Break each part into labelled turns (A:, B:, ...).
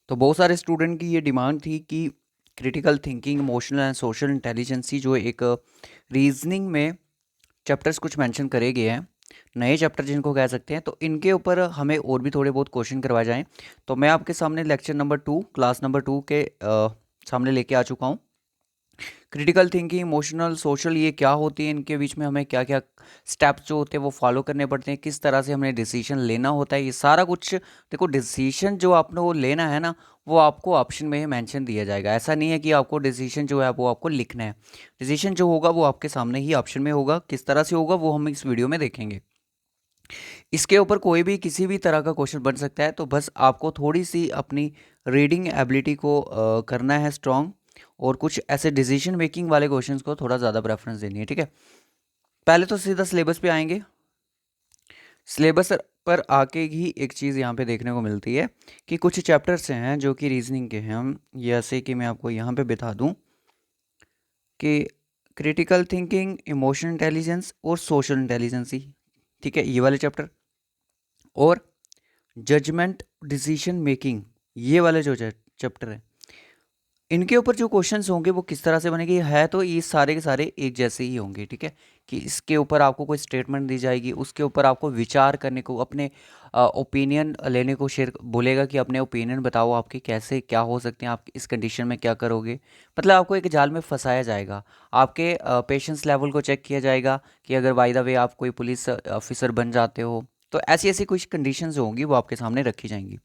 A: तो बहुत सारे स्टूडेंट की ये डिमांड थी कि critical thinking, emotional and social intelligence जो एक रीजनिंग में चैप्टर्स कुछ मेंशन करे गए हैं, नए चैप्टर जिनको कह सकते हैं, तो इनके ऊपर हमें और भी थोड़े बहुत क्वेश्चन करवाए जाएं। तो मैं आपके सामने लेक्चर नंबर 2, क्लास नंबर 2 के सामने लेके आ चुका हूँ। क्रिटिकल थिंकिंग, इमोशनल, सोशल, ये क्या होती है, इनके बीच में हमें क्या क्या स्टेप्स जो होते हैं वो फॉलो करने पड़ते हैं, किस तरह से हमें डिसीजन लेना होता है, ये सारा कुछ। देखो, डिसीजन जो आपने वो लेना है ना, वो आपको ऑप्शन में ही मेंशन दिया जाएगा। ऐसा नहीं है कि आपको डिसीजन जो है वो आपको लिखना है। डिसीजन जो होगा वो आपके सामने ही ऑप्शन में होगा। किस तरह से होगा वो हम इस वीडियो में देखेंगे। इसके ऊपर कोई भी किसी भी तरह का क्वेश्चन बन सकता है, तो बस आपको थोड़ी सी अपनी रीडिंग एबिलिटी को करना है स्ट्रांग, और कुछ ऐसे डिसीजन मेकिंग वाले क्वेश्चंस को थोड़ा ज़्यादा प्रेफरेंस देनी है। ठीक है, पहले तो सीधा सिलेबस पे आएंगे। सिलेबस पर आके ही एक चीज़ यहाँ पे देखने को मिलती है कि कुछ चैप्टर्स हैं जो कि रीजनिंग के हैं। हम जैसे कि मैं आपको यहाँ पे बता दूँ कि क्रिटिकल थिंकिंग, इमोशनल इंटेलिजेंस और सोशल इंटेलिजेंसी, ठीक है, ये वाले चैप्टर, और जजमेंट, डिसीजन मेकिंग, ये वाले जो चैप्टर है, इनके ऊपर जो क्वेश्चंस होंगे वो किस तरह से बनेंगे, है तो ये सारे के सारे एक जैसे ही होंगे। ठीक है, कि इसके ऊपर आपको कोई स्टेटमेंट दी जाएगी, उसके ऊपर आपको विचार करने को, अपने ओपिनियन लेने को शेयर बोलेगा कि अपने ओपिनियन बताओ, आपके कैसे क्या हो सकते हैं, आप इस कंडीशन में क्या करोगे। मतलब आपको एक जाल में फंसाया जाएगा। आपके पेशेंस लेवल को चेक किया जाएगा कि अगर बाय द वे आप कोई पुलिस ऑफिसर बन जाते हो, तो ऐसी ऐसी कुछ कंडीशंस होंगी वो आपके सामने रखी जाएंगी।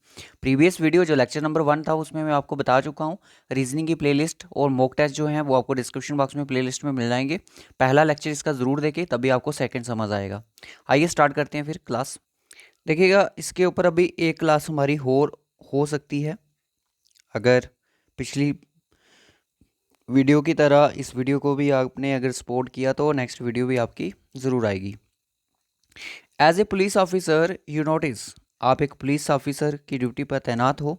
A: प्रीवियस वीडियो जो लेक्चर नंबर 1 था उसमें मैं आपको बता चुका हूँ। रीजनिंग की प्लेलिस्ट और मॉक टेस्ट जो हैं वो आपको डिस्क्रिप्शन बॉक्स में प्लेलिस्ट में मिल जाएंगे। पहला लेक्चर इसका ज़रूर देखें, तभी आपको सेकंड समझ आएगा। आइए स्टार्ट करते हैं फिर क्लास। देखिएगा, इसके ऊपर अभी एक क्लास हमारी हो सकती है। अगर पिछली वीडियो की तरह इस वीडियो को भी आपने अगर सपोर्ट किया तो नेक्स्ट वीडियो भी आपकी ज़रूर आएगी। As a police officer you notice, आप एक पुलिस ऑफिसर की ड्यूटी पर तैनात हो।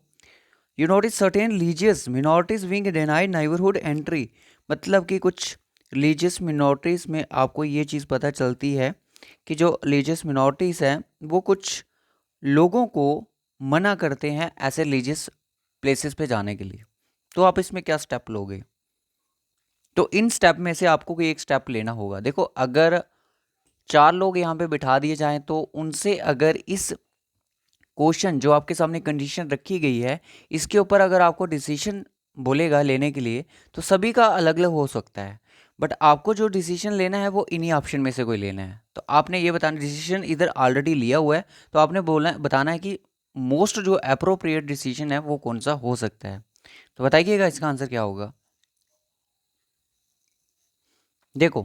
A: You notice certain religious minorities being denied neighbourhood entry. मतलब कि कुछ रिलीजियस मिनॉरिटीज़ में आपको ये चीज़ पता चलती है कि जो रिलीजियस मिनॉरिटीज़ हैं वो कुछ लोगों को मना करते हैं ऐसे रिलीजियस प्लेसेस पे जाने के लिए। तो आप इसमें क्या स्टेप लोगे? तो इन स्टेप में से आपको कोई एक स्टेप लेना होगा। देखो, अगर 4 लोग यहाँ पे बिठा दिए जाएं तो उनसे अगर इस क्वेश्चन जो आपके सामने कंडीशन रखी गई है, इसके ऊपर अगर आपको डिसीजन बोलेगा लेने के लिए, तो सभी का अलग अलग हो सकता है। बट आपको जो डिसीजन लेना है वो इन्हीं ऑप्शन में से कोई लेना है। तो आपने ये बताना, डिसीजन इधर ऑलरेडी लिया हुआ है, तो आपने बोलना बताना है कि मोस्ट जो अप्रोप्रिएट डिसीजन है वो कौन सा हो सकता है। तो बताइएगा इसका आंसर क्या होगा। देखो,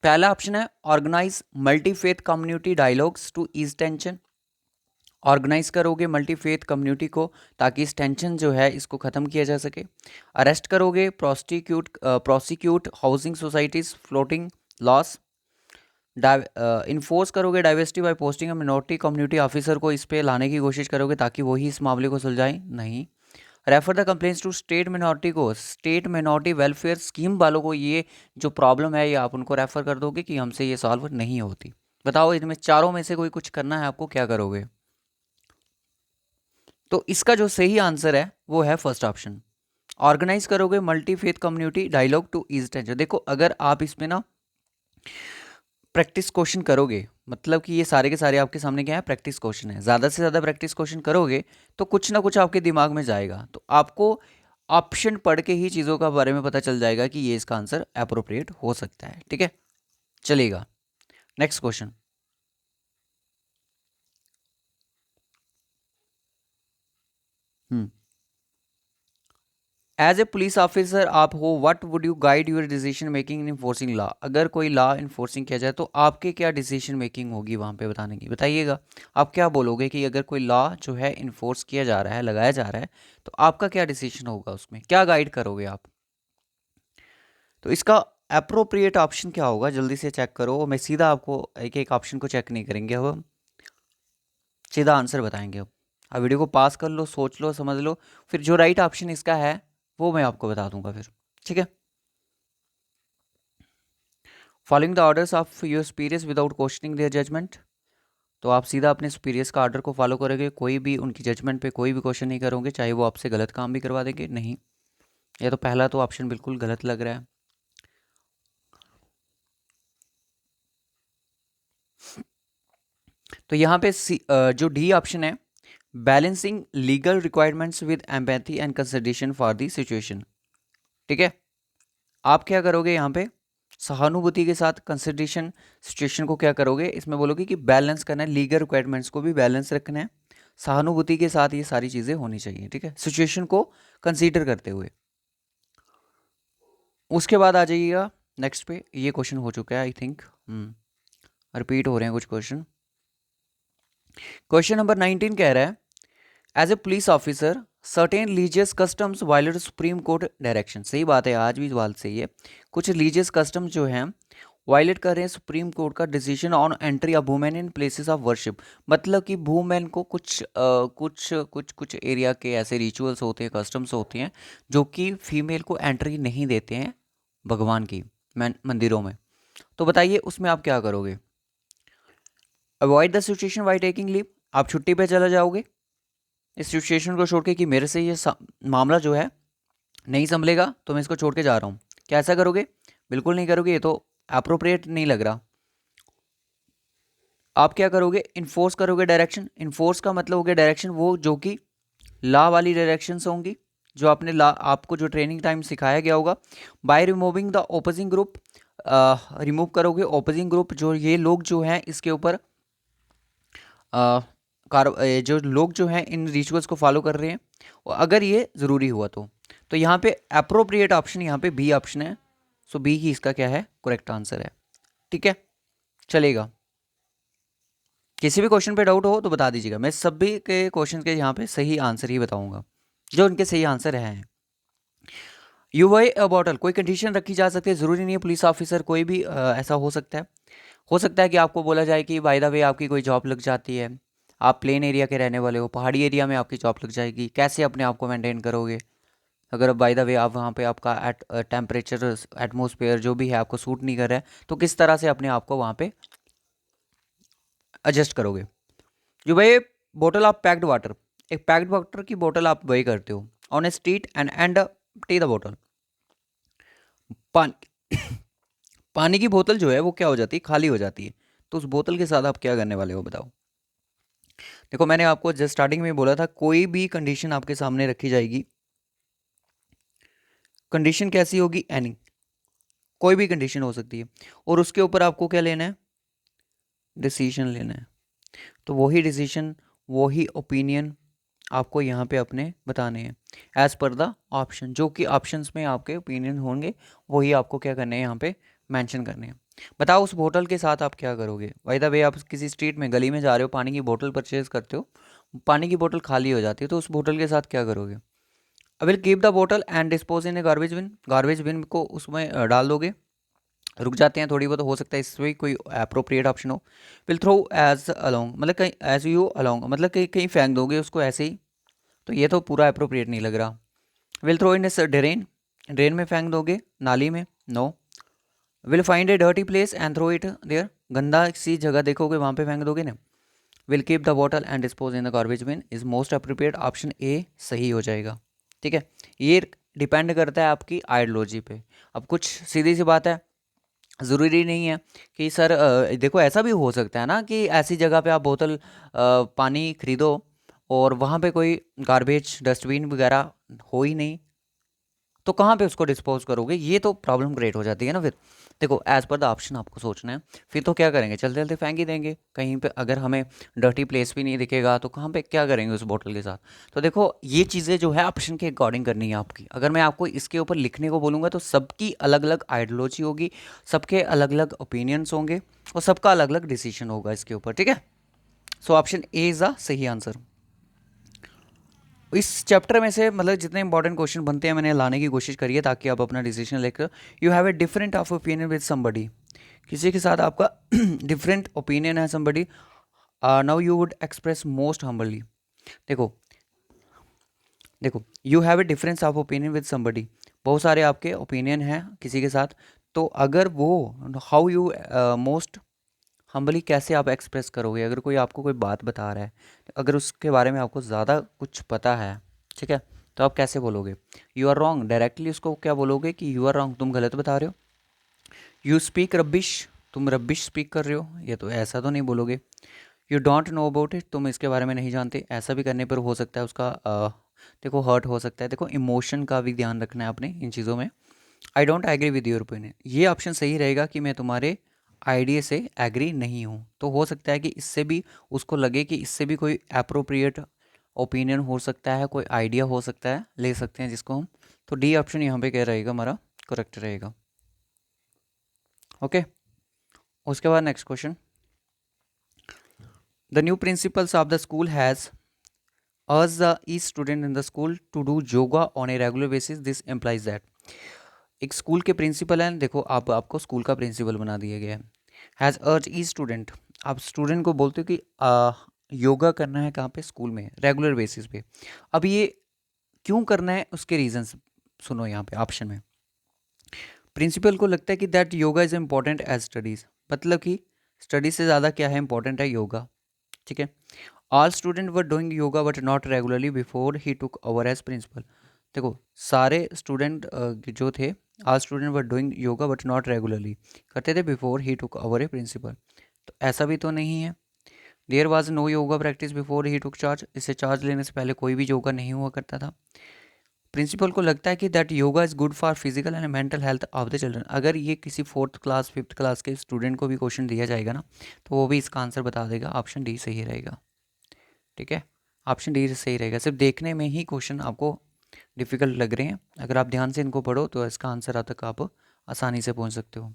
A: पहला ऑप्शन है organise multi faith community dialogues to ease tension. Organise करोगे मल्टी फेथ कम्युनिटी को ताकि इस टेंशन जो है इसको ख़त्म किया जा सके। अरेस्ट करोगे prosecute housing societies flouting laws. Enforce करोगे diversity by posting minority community officer को इस पे लाने की कोशिश करोगे ताकि वही इस मामले को सुलझाएं। नहीं। Refer the complaints to state minority को, स्टेट मिनोरिटी वेलफेयर स्कीम वालों को ये जो प्रॉब्लम है ये आप उनको रेफर कर दोगे कि हमसे ये सॉल्व नहीं होती। बताओ, इनमें चारों में से कोई कुछ करना है आपको, क्या करोगे? तो इसका जो सही आंसर है वो है फर्स्ट ऑप्शन। ऑर्गेनाइज करोगे multi faith community dialogue to ease tension. देखो, अगर आप इसमें ना प्रैक्टिस क्वेश्चन करोगे, मतलब कि ये सारे के सारे आपके सामने क्या है, प्रैक्टिस क्वेश्चन है, ज़्यादा से ज़्यादा प्रैक्टिस क्वेश्चन करोगे तो कुछ ना कुछ आपके दिमाग में जाएगा। तो आपको ऑप्शन पढ़ के ही चीज़ों का बारे में पता चल जाएगा कि ये इसका आंसर अप्रोप्रिएट हो सकता है। ठीक है, चलेगा। Next question. Hmm as a police officer आप हो, what would you guide your decision making in enforcing law. अगर कोई लॉ इन्फोर्सिंग किया जाए तो आपके क्या डिसीजन मेकिंग होगी वहाँ पे बताने की, बताइएगा। आप क्या बोलोगे कि अगर कोई लॉ जो है इन्फोर्स किया जा रहा है, लगाया जा रहा है, तो आपका क्या डिसीजन होगा, उसमें क्या गाइड करोगे आप? तो इसका अप्रोप्रिएट ऑप्शन क्या होगा, जल्दी से चेक करो। मैं सीधा आपको एक एक ऑप्शन को चेक नहीं करेंगे, अब हम सीधा आंसर बताएंगे। अब वीडियो को पास कर लो, सोच लो, समझ लो, फिर जो राइट ऑप्शन इसका है वो मैं आपको बता दूंगा फिर। ठीक है। Following the orders of your superiors without questioning their judgement. तो आप सीधा अपने सुपीरियर्स का आर्डर को फॉलो करोगे, कोई भी उनकी जजमेंट पे कोई भी क्वेश्चन नहीं करोगे, चाहे वो आपसे गलत काम भी करवा देंगे। नहीं, ये तो पहला तो ऑप्शन बिल्कुल गलत लग रहा है। तो यहाँ पे जो डी ऑप्शन है, balancing legal requirements with empathy and consideration for the situation. ठीक है, आप क्या करोगे यहाँ पे, सहानुभूति के साथ कंसिडरेशन सिचुएशन को क्या करोगे, इसमें बोलोगे कि बैलेंस करना है, लीगल रिक्वायरमेंट्स को भी बैलेंस रखना है, सहानुभूति के साथ ये सारी चीज़ें होनी चाहिए। ठीक है, सिचुएशन को कंसीडर करते हुए। उसके बाद आ जाइएगा नेक्स्ट पे, ये क्वेश्चन हो चुका है आई थिंक, रिपीट हो रहे हैं कुछ क्वेश्चन। क्वेश्चन नंबर 19 कह रहा है, as a police officer certain religious customs violate supreme court direction. सही बात है, आज भी बात सही है। कुछ रिलीजियस कस्टम्स जो हैं वायलेट कर रहे हैं सुप्रीम कोर्ट का decision on entry of women in places of worship. मतलब कि वुमेन को कुछ एरिया के ऐसे रिचुअल्स होते हैं, कस्टम्स होते हैं जो कि फीमेल को एंट्री नहीं देते हैं भगवान की मंदिरों में। तो बताइए उसमें आप क्या करोगे। Avoid the situation by taking leave, आप छुट्टी पे चला जाओगे इस सिचुएशन को छोड़ के कि मेरे से ये मामला जो है नहीं संभलेगा तो मैं इसको छोड़ के जा रहा हूँ। क्या ऐसा करोगे? बिल्कुल नहीं करोगे, ये तो अप्रोप्रिएट नहीं लग रहा। आप क्या करोगे? इन्फोर्स करोगे डायरेक्शन। इन्फोर्स का मतलब हो गया डायरेक्शन वो जो कि लॉ वाली डायरेक्शंस होंगी, जो आपने लॉ आपको जो ट्रेनिंग टाइम सिखाया गया होगा। By removing the opposing group, remove करोगे ओपोजिंग ग्रुप, जो ये लोग जो हैं इसके ऊपर जो लोग जो हैं इन रिचुअल्स को फॉलो कर रहे हैं, और अगर ये ज़रूरी हुआ तो यहाँ पे अप्रोप्रिएट ऑप्शन यहाँ पे बी ऑप्शन है। सो बी ही इसका क्या है, करेक्ट आंसर है। ठीक है, चलेगा। किसी भी क्वेश्चन पे डाउट हो तो बता दीजिएगा, मैं सभी के क्वेश्चन के यहाँ पे सही आंसर ही बताऊंगा जो उनके सही आंसर हैं। यू वाई अ बॉटल, कोई कंडीशन रखी जा सकती है, ज़रूरी नहीं है पुलिस ऑफिसर, कोई भी ऐसा हो सकता है। हो सकता है कि आपको बोला जाए कि बाय द वे आपकी कोई जॉब लग जाती है, आप प्लेन एरिया के रहने वाले हो, पहाड़ी एरिया में आपकी जॉब लग जाएगी, कैसे अपने आप को मेंटेन करोगे? अगर बाय द वे आप वहाँ पे आपका टेम्परेचर एटमोसफेयर जो भी है आपको सूट नहीं कर रहा है, तो किस तरह से अपने आप को वहाँ पे एडजस्ट करोगे? जो भाई बोतल ऑफ पैक्ड वाटर, एक पैक्ड वाटर की बोतल आप वही करते हो on A street and T the बोतल। पानी पानी की बोतल जो है वो क्या हो जाती है, खाली हो जाती है। तो उस बोतल के साथ आप क्या करने वाले हो बताओ। देखो मैंने आपको जस्ट स्टार्टिंग में बोला था, कोई भी कंडीशन आपके सामने रखी जाएगी, कंडीशन कैसी होगी, एनी, कोई भी कंडीशन हो सकती है, और उसके ऊपर आपको क्या लेना है, डिसीजन लेना है। तो वही डिसीजन, वही ओपिनियन आपको यहाँ पे अपने बताने हैं एज पर द ऑप्शन, जो कि ऑप्शंस में आपके ओपिनियन होंगे वही आपको क्या करने हैं यहाँ पे मेंशन करने हैं। बताओ उस बोतल के साथ आप क्या करोगे। बाय द वे आप किसी स्ट्रीट में गली में जा रहे हो, पानी की बोतल परचेज करते हो, पानी की बोतल खाली हो जाती है, तो उस बोतल के साथ क्या करोगे? I will keep the bottle and dispose in a garbage bin, garbage bin को उसमें डाल दोगे। रुक जाते हैं थोड़ी बहुत, हो सकता है इसमें कोई अप्रोप्रिएट ऑप्शन हो। विल थ्रो एज अलोंग, मतलब कहीं एज यू अलोंग, मतलब कहीं कहीं फेंक दोगे उसको ऐसे ही, तो ये तो पूरा अप्रोप्रिएट नहीं लग रहा। Will throw in a drain, drain में फेंक दोगे, नाली में, no. Will find a dirty place and throw it there, गंदा सी जगह देखोगे वहाँ पे फेंक दोगे ना। Will keep the bottle and dispose in the garbage bin is most appropriate, option A सही हो जाएगा। ठीक है, ये डिपेंड करता है आपकी आइडियोलॉजी पे। अब कुछ सीधी सी बात है, ज़रूरी नहीं है कि सर देखो ऐसा भी हो सकता है ना कि ऐसी जगह पे आप बोतल पानी खरीदो और वहाँ पे कोई गार्बेज डस्टबिन वगैरह हो ही नहीं, तो कहाँ पे उसको डिस्पोज करोगे? ये तो प्रॉब्लम क्रिएट हो जाती है ना फिर। देखो एज पर द ऑप्शन आपको सोचना है, फिर तो क्या करेंगे, चलते चलते फेंक ही देंगे कहीं पे। अगर हमें डर्टी प्लेस भी नहीं दिखेगा तो कहाँ पे क्या करेंगे उस बोतल के साथ? तो देखो ये चीज़ें जो है ऑप्शन के अकॉर्डिंग करनी है आपकी। अगर मैं आपको इसके ऊपर लिखने को बोलूँगा तो सबकी अलग अलग आइडियोलॉजी होगी, सबके अलग अलग ओपिनियंस होंगे, और सबका अलग अलग डिसीजन होगा इसके ऊपर। ठीक है, so option A is the सही आंसर। इस चैप्टर में से मतलब जितने इंपॉर्टेंट क्वेश्चन बनते हैं मैंने लाने की कोशिश करी है, ताकि आप अपना डिसीजन लेकर, you have a different of opinion with somebody, किसी के साथ आपका डिफरेंट ओपिनियन है somebody, now you would express most humbly. देखो देखो you have a difference of opinion with somebody, बहुत सारे आपके ओपिनियन हैं किसी के साथ, तो अगर वो हाउ यू मोस्ट हम्बली कैसे आप एक्सप्रेस करोगे? अगर कोई आपको कोई बात बता रहा है, अगर उसके बारे में आपको ज़्यादा कुछ पता है, ठीक है, तो आप कैसे बोलोगे? यू आर रॉन्ग, डायरेक्टली उसको क्या बोलोगे कि यू आर रॉन्ग, तुम गलत बता रहे हो। यू स्पीक रबिश, तुम रबिश स्पीक कर रहे हो, ये तो ऐसा तो नहीं बोलोगे। You don't know about it, तुम इसके बारे में नहीं जानते, ऐसा भी करने पर हो सकता है उसका देखो हर्ट हो सकता है। देखो इमोशन का भी ध्यान रखना है अपने इन चीज़ों में। I don't agree with your opinion, ये ऑप्शन सही रहेगा कि मैं तुम्हारे आइडिया से एग्री नहीं हूँ। तो हो सकता है कि इससे भी उसको लगे कि इससे भी कोई अप्रोप्रिएट ओपिनियन हो सकता है, कोई आइडिया हो सकता है, ले सकते हैं जिसको हम। तो डी ऑप्शन यहाँ पे क्या रहेगा हमारा, करेक्ट रहेगा। ओके, उसके बाद next question. The new principles of the school has urge the each student in the school to do yoga on a regular basis. This implies that एक स्कूल के प्रिंसिपल हैं, देखो आप आपको स्कूल का प्रिंसिपल बना दिया गया है। हैज़ अर्ज ई स्टूडेंट, आप स्टूडेंट को बोलते हो कि योगा करना है कहाँ पे, स्कूल में रेगुलर बेसिस पे। अब ये क्यों करना है, उसके रीजंस सुनो यहाँ पे ऑप्शन में। प्रिंसिपल को लगता है कि that yoga is important as studies, मतलब कि स्टडी से ज़्यादा क्या है, इंपॉर्टेंट है योगा, ठीक है। All student were doing yoga but not regularly before he took over as principal. देखो सारे स्टूडेंट जो थे, all student were doing yoga but not regularly, करते थे before he took over a principal. तो ऐसा भी तो नहीं है। There was no yoga practice before he took charge, इससे चार्ज लेने से पहले कोई भी योगा नहीं हुआ करता था। प्रिंसिपल को लगता है कि that yoga is good for physical and mental health of the children. अगर ये किसी फोर्थ क्लास फिफ्थ क्लास के स्टूडेंट को भी क्वेश्चन दिया जाएगा ना, तो वो भी इसका आंसर बता देगा, ऑप्शन डी सही रहेगा, ठीक है। ऑप्शन डी सही रहेगा। सिर्फ देखने में ही क्वेश्चन आपको डिफ़िकल्ट लग रहे हैं, अगर आप ध्यान से इनको पढ़ो तो इसका आंसर अब तक आप आसानी से पहुंच सकते हो।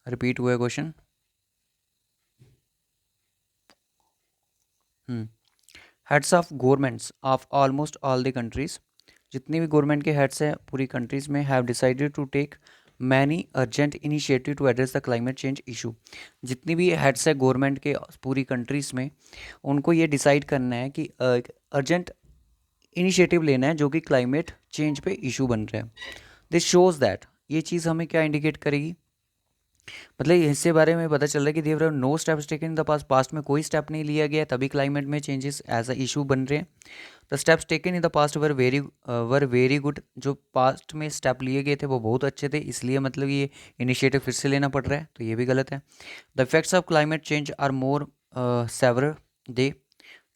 A: रिपीट हुआ question. Heads of governments of almost all the countries, जितनी भी गवर्नमेंट के हेड्स हैं पूरी कंट्रीज में, have decided to take many urgent initiative to address the climate change issue. जितनी भी हेड्स है गवर्नमेंट के पूरी कंट्रीज में, उनको ये डिसाइड करना है कि अर्जेंट इनिशिएटिव लेना है जो कि क्लाइमेट चेंज पे इशू बन रहा है। दिस शोज़ दैट, ये चीज़ हमें क्या इंडिकेट करेगी, मतलब इससे बारे में पता चल रहा है कि there are no steps taken in the past, past में कोई स्टेप नहीं लिया गया, तभी क्लाइमेट में चेंजेस एज अ इशू बन रहे हैं। The steps taken in the past were very good, जो पास्ट में स्टेप लिए गए थे वो बहुत अच्छे थे, इसलिए मतलब ये इनिशिएटिव फिर से लेना पड़ रहा है, तो ये भी गलत है। The effects of climate change are more severe day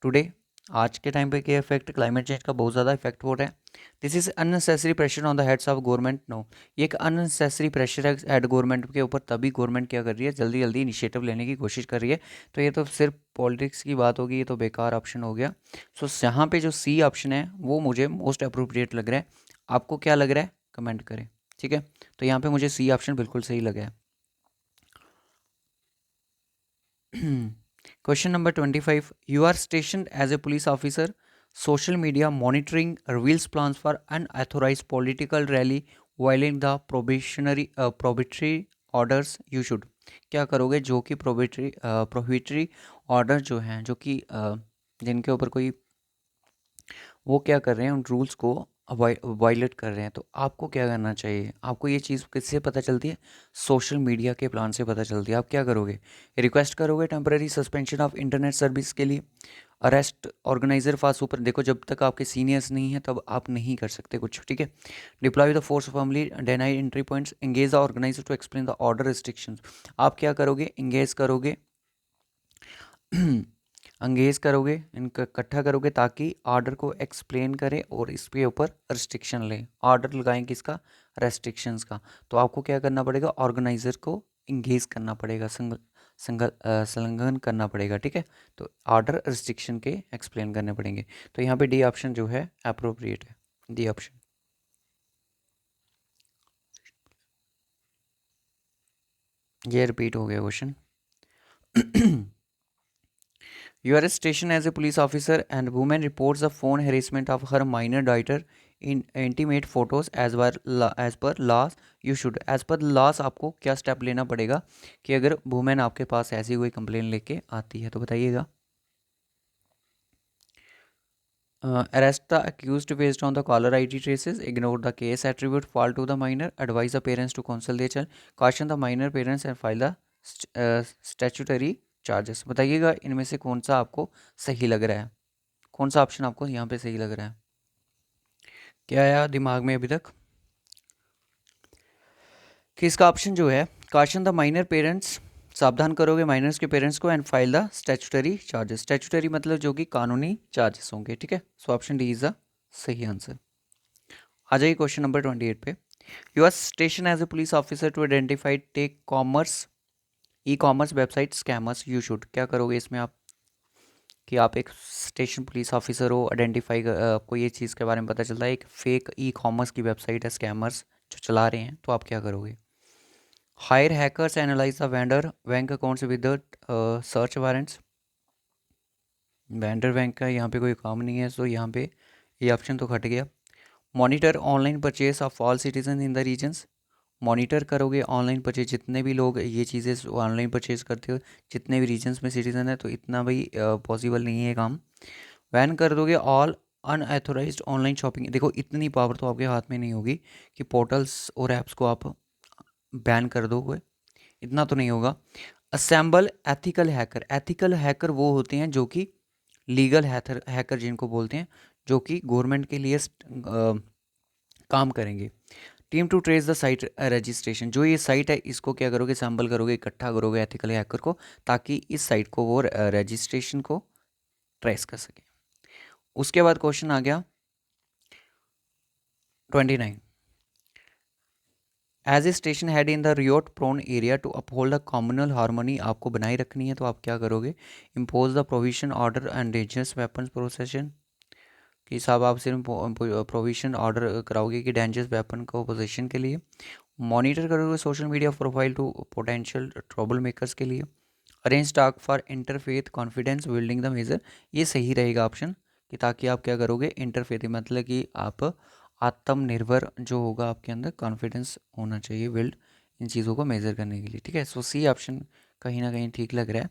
A: today, आज के टाइम पे क्या इफेक्ट क्लाइमेट चेंज का बहुत ज़्यादा इफेक्ट हो रहा है। This is unnecessary pressure on the heads of government, no, ये एक अननेसेसरी प्रेशर है हेड गवर्नमेंट के ऊपर, तभी गवर्नमेंट क्या कर रही है, जल्दी जल्दी इनिशिएटिव लेने की कोशिश कर रही है। तो ये तो सिर्फ पॉलिटिक्स की बात होगी, ये तो बेकार ऑप्शन हो गया। सो यहाँ पे जो सी ऑप्शन है वो मुझे मोस्ट अप्रोप्रिएट लग रहा है। आपको क्या लग रहा है कमेंट करें, ठीक है। तो यहाँ पे मुझे सी ऑप्शन बिल्कुल सही लगा है। Question number 25. You are stationed as a police officer. Social media monitoring reveals plans for unauthorized political rally violating the prohibitory orders. You should क्या करोगे, जो कि प्रोहिबिटरी ऑर्डर जो हैं, जो कि जिनके ऊपर कोई वो क्या कर रहे हैं, उन रूल्स को वायलेट कर रहे हैं, तो आपको क्या करना चाहिए। आपको ये चीज़ किससे पता चलती है, सोशल मीडिया के प्लान से पता चलती है। आप क्या करोगे, रिक्वेस्ट करोगे temporary suspension of internet service के लिए, अरेस्ट ऑर्गेनाइजर फॉर सुपर, देखो जब तक आपके सीनियर्स नहीं हैं तब आप नहीं कर सकते कुछ, ठीक है। Deploy the force formally deny entry points, engage the organiser to explain the order restrictions. आप क्या करोगे, एंगेज करोगे अंगेज करोगे, इनका इकट्ठा करोगे ताकि ऑर्डर को एक्सप्लेन करें और इसके ऊपर रिस्ट्रिक्शन लें, ऑर्डर लगाएं किसका, रेस्ट्रिक्शंस का। तो आपको क्या करना पड़ेगा, ऑर्गेनाइजर को इंगेज करना पड़ेगा, संलग्न करना पड़ेगा, ठीक है। तो ऑर्डर रिस्ट्रिक्शन के एक्सप्लेन करने पड़ेंगे। तो यहाँ पे डी ऑप्शन जो है अप्रोप्रिएट है, डी ऑप्शन। ये रिपीट हो गया question. You are stationed as a police officer and woman reports the phone harassment of her minor daughter in intimate photos as per laws. You should as per the laws आपको क्या step लेना पड़ेगा कि अगर women आपके पास ऐसी कोई complain लेके आती है, तो बताइएगा। Arrest the accused based on the caller ID traces, ignore the case attribute fault to the minor, advise the parents to counsel their child, caution the minor parents and file the statutory charges. बताइएगा इनमें से कौन सा आपको सही लग रहा है, कौन सा ऑप्शन आपको यहाँ पे सही लग रहा है। क्या आया दिमाग में अभी तक कि इसका ऑप्शन जो है, काशन द माइनर पेरेंट्स, सावधान करोगे माइनर्स के पेरेंट्स को, and file the statutory charges. Statutory मतलब जो कि कानूनी चार्जेस होंगे, ठीक है। So option D is the सही आंसर। आ जाइए क्वेश्चन नंबर 28 पे। You are station as a police officer to identify tech commerce e commerce website scammers, you should. क्या करोगे इसमें आप कि आप एक स्टेशन पुलिस ऑफिसर हो, आइडेंटिफाई आपको ये चीज़ के बारे में पता चलता है एक फेक ई कॉमर्स की वेबसाइट है, स्कैमर्स जो चला रहे हैं, तो आप क्या करोगे। Hire hackers analyse the vendor bank accounts with search warrants. Vendor bank का यहाँ पे कोई काम नहीं है, सो यहाँ पे ये ऑप्शन तो घट गया। Monitor online purchase of all citizen in the regions. Monitor करोगे ऑनलाइन परचेज, जितने भी लोग ये चीज़ें ऑनलाइन परचेज करते हो, जितने भी रीजन्स में सिटीजन है, तो इतना भाई पॉसिबल नहीं है काम। बैन कर दोगे ऑल अनऑथोराइज्ड ऑनलाइन शॉपिंग। देखो इतनी पावर तो आपके हाथ में नहीं होगी कि पोर्टल्स और ऐप्स को आप बैन कर दोगे, इतना तो नहीं होगा। Assemble ethical hacker. Ethical hacker वो होते हैं जो कि लीगल हैकर जिनको बोलते हैं, जो कि गवर्नमेंट के लिए काम करेंगे। Team to trace the site registration, जो ये साइट है इसको क्या करोगे, सैम्पल करोगे, इकट्ठा करोगे एथिकल हैकर को, ताकि इस साइट को वो रजिस्ट्रेशन को ट्रेस कर सके। उसके बाद क्वेश्चन आ गया 29। As a station head in the riot prone area to uphold the communal harmony, आपको बनाए रखनी है, तो आप क्या करोगे। Impose the provision order and dangerous weapons procession, कि साहब आप सिर्फ प्रोविजन ऑर्डर कराओगे कि डेंजरस वेपन को पोजीशन के लिए। मॉनिटर करोगे social media profile to potential trouble makers के लिए। Arrange talk for interfaith confidence building the measure, ये सही रहेगा ऑप्शन, कि ताकि आप क्या करोगे, इंटरफेथ मतलब कि आप आत्मनिर्भर जो होगा आपके अंदर कॉन्फिडेंस होना चाहिए बिल्ड इन चीज़ों को मेजर करने के लिए, ठीक है। सो सी ऑप्शन कहीं ना कहीं ठीक लग रहा है।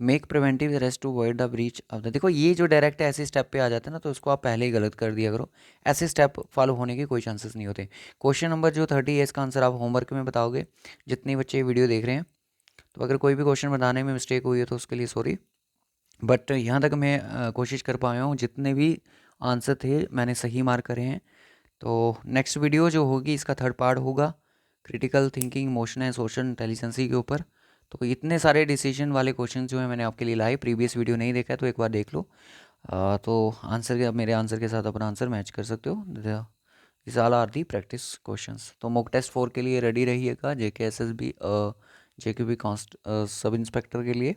A: Make preventive rest to avoid the breach of the, देखो ये जो डायरेक्ट ऐसे स्टेप पे आ जाते हैं ना, तो उसको आप पहले ही गलत कर दिया करो, ऐसे स्टेप फॉलो होने के कोई चांसेस नहीं होते। क्वेश्चन नंबर जो 30 है, इसका आंसर आप होमवर्क में बताओगे, जितने बच्चे वीडियो देख रहे हैं। तो अगर कोई भी क्वेश्चन बनाने में मिस्टेक हुई है तो उसके लिए सॉरी, बट यहाँ तक मैं कोशिश कर पाया हूँ, जितने भी आंसर थे मैंने सही मार्क करे हैं। तो नेक्स्ट वीडियो जो होगी इसका थर्ड पार्ट होगा critical thinking, emotion and social intelligence के ऊपर। तो इतने सारे डिसीजन वाले क्वेश्चन जो है मैंने आपके लिए लाए, प्रीवियस वीडियो नहीं देखा है तो एक बार देख लो। तो आंसर के, मेरे आंसर के साथ अपना आंसर मैच कर सकते हो। This all are the practice questions. तो मॉक टेस्ट 4 के लिए रेडी रहिएगा, JKSSB JQB कॉन्स्ट सब इंस्पेक्टर के लिए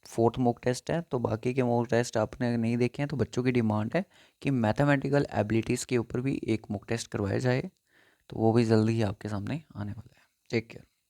A: 4th मॉक टेस्ट है। तो बाकी के मॉक टेस्ट आपने नहीं देखे हैं, तो बच्चों की डिमांड है कि मैथमेटिकल एबिलिटीज़ के ऊपर भी एक मॉक टेस्ट करवाया जाए, तो वो भी जल्दी ही आपके सामने आने वाला है। Take care.